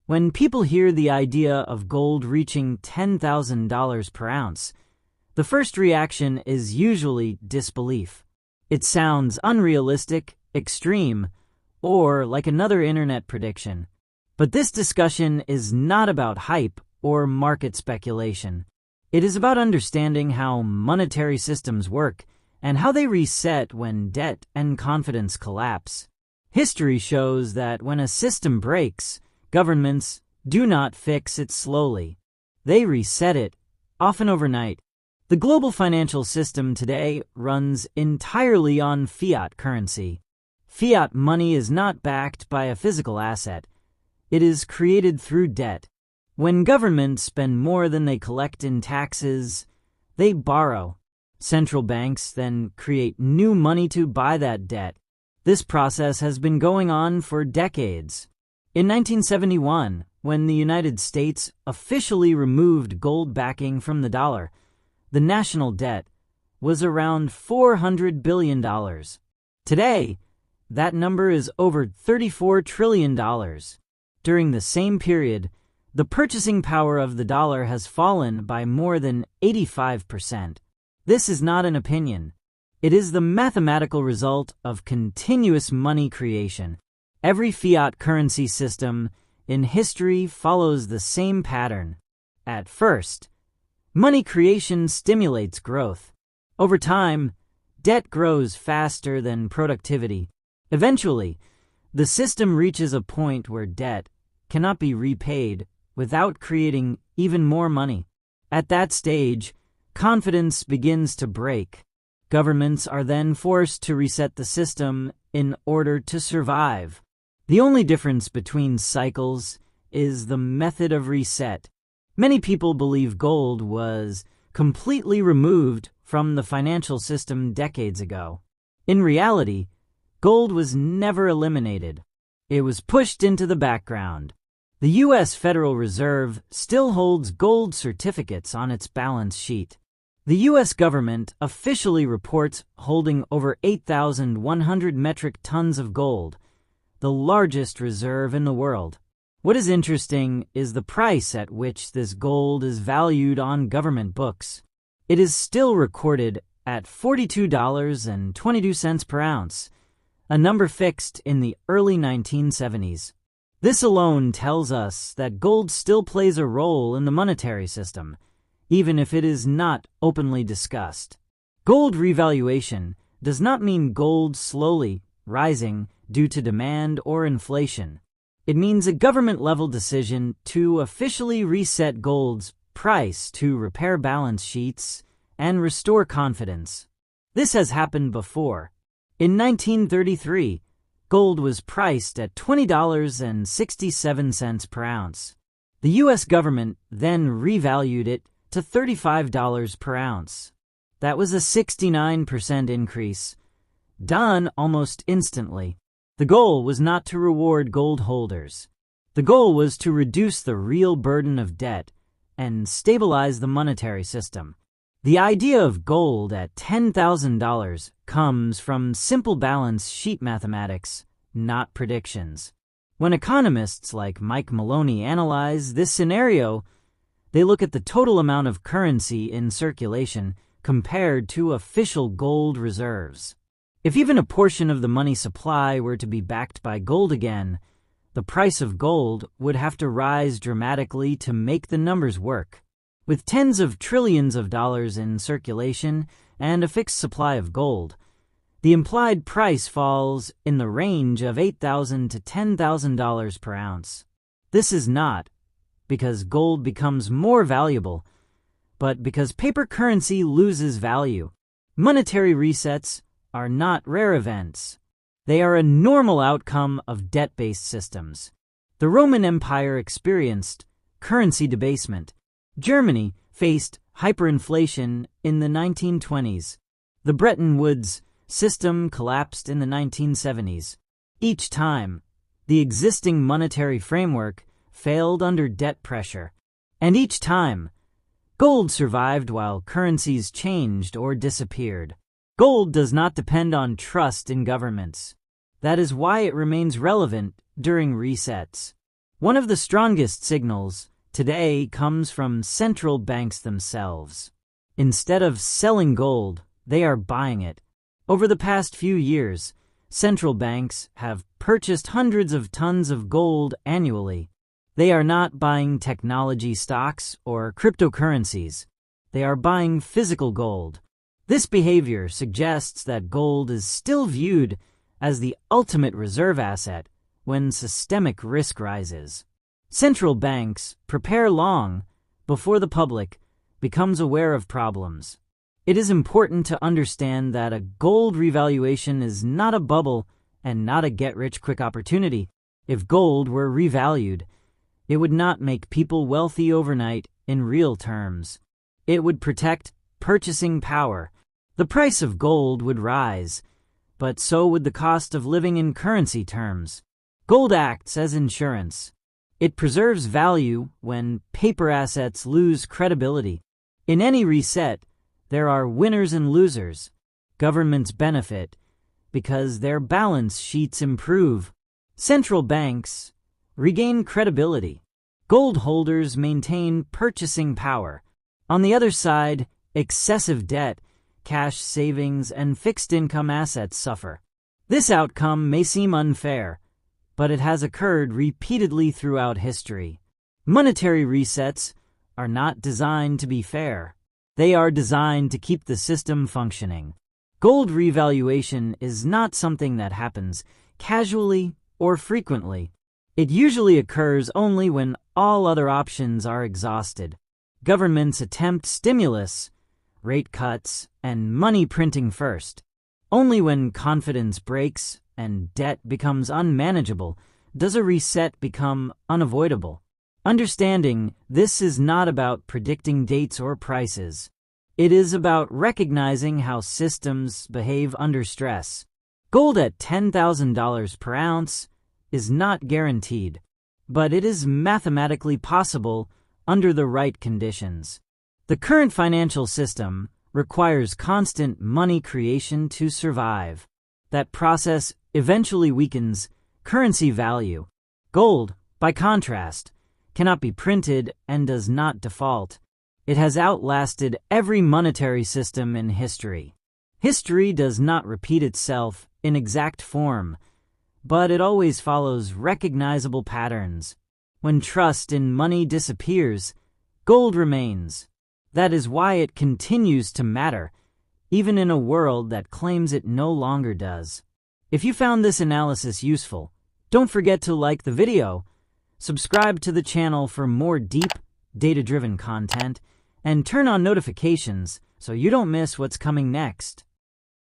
When people hear the idea of gold reaching $10,000 per ounce, the first reaction is usually disbelief. It sounds unrealistic, extreme, or like another internet prediction. But this discussion is not about hype or market speculation. It is about understanding how monetary systems work and how they reset when debt and confidence collapse. History shows that when a system breaks, governments do not fix it slowly. They reset it, often overnight. The global financial system today runs entirely on fiat currency. Fiat money is not backed by a physical asset. It is created through debt. When governments spend more than they collect in taxes, they borrow. Central banks then create new money to buy that debt. This process has been going on for decades. In 1971, when the United States officially removed gold backing from the dollar, the national debt was around $400 billion. Today, that number is over $34 trillion. During the same period, the purchasing power of the dollar has fallen by more than 85%. This is not an opinion. It is the mathematical result of continuous money creation. Every fiat currency system in history follows the same pattern. At first, money creation stimulates growth. Over time, debt grows faster than productivity. Eventually, the system reaches a point where debt cannot be repaid without creating even more money. At that stage, confidence begins to break. Governments are then forced to reset the system in order to survive. The only difference between cycles is the method of reset. Many people believe gold was completely removed from the financial system decades ago. In reality, gold was never eliminated. It was pushed into the background. The U.S. Federal Reserve still holds gold certificates on its balance sheet. The U.S. government officially reports holding over 8,100 metric tons of gold, the largest reserve in the world. What is interesting is the price at which this gold is valued on government books. It is still recorded at $42.22 per ounce, a number fixed in the early 1970s. This alone tells us that gold still plays a role in the monetary system, even if it is not openly discussed. Gold revaluation does not mean gold slowly rising due to demand or inflation. It means a government-level decision to officially reset gold's price to repair balance sheets and restore confidence. This has happened before. In 1933, gold was priced at $20.67 per ounce. The U.S. government then revalued it to $35 per ounce. That was a 69% increase, done almost instantly. The goal was not to reward gold holders. The goal was to reduce the real burden of debt and stabilize the monetary system. The idea of gold at $10,000 comes from simple balance sheet mathematics, not predictions. When economists like Mike Maloney analyze this scenario, they look at the total amount of currency in circulation compared to official gold reserves. If even a portion of the money supply were to be backed by gold again, the price of gold would have to rise dramatically to make the numbers work. With tens of trillions of dollars in circulation and a fixed supply of gold, the implied price falls in the range of $8,000 to $10,000 per ounce. This is not because gold becomes more valuable, but because paper currency loses value. Monetary resets are not rare events. They are a normal outcome of debt-based systems. The Roman Empire experienced currency debasement. Germany faced hyperinflation in the 1920s. The Bretton Woods system collapsed in the 1970s. Each time, the existing monetary framework failed under debt pressure. And each time, gold survived while currencies changed or disappeared. Gold does not depend on trust in governments. That is why it remains relevant during resets. One of the strongest signals today comes from central banks themselves. Instead of selling gold, they are buying it. Over the past few years, central banks have purchased hundreds of tons of gold annually. They are not buying technology stocks or cryptocurrencies. They are buying physical gold. This behavior suggests that gold is still viewed as the ultimate reserve asset when systemic risk rises. Central banks prepare long before the public becomes aware of problems. It is important to understand that a gold revaluation is not a bubble and not a get-rich-quick opportunity. If gold were revalued, it would not make people wealthy overnight in real terms. It would protect purchasing power. The price of gold would rise, but so would the cost of living in currency terms. Gold acts as insurance. It preserves value when paper assets lose credibility. In any reset, there are winners and losers. Governments benefit because their balance sheets improve. Central banks regain credibility. Gold holders maintain purchasing power. On the other side, excessive debt, cash savings, and fixed income assets suffer. This outcome may seem unfair, but it has occurred repeatedly throughout history. Monetary resets are not designed to be fair. They are designed to keep the system functioning. Gold revaluation is not something that happens casually or frequently. It usually occurs only when all other options are exhausted. Governments attempt stimulus, rate cuts, and money printing first. Only when confidence breaks and debt becomes unmanageable does a reset become unavoidable. Understanding this is not about predicting dates or prices. It is about recognizing how systems behave under stress. Gold at $10,000 per ounce is not guaranteed, but it is mathematically possible under the right conditions. The current financial system requires constant money creation to survive. That process eventually weakens currency value. Gold, by contrast, cannot be printed and does not default. It has outlasted every monetary system in history. History does not repeat itself in exact form, but it always follows recognizable patterns. When trust in money disappears, gold remains. That is why it continues to matter, even in a world that claims it no longer does. If you found this analysis useful, don't forget to like the video, subscribe to the channel for more deep, data-driven content, and turn on notifications so you don't miss what's coming next.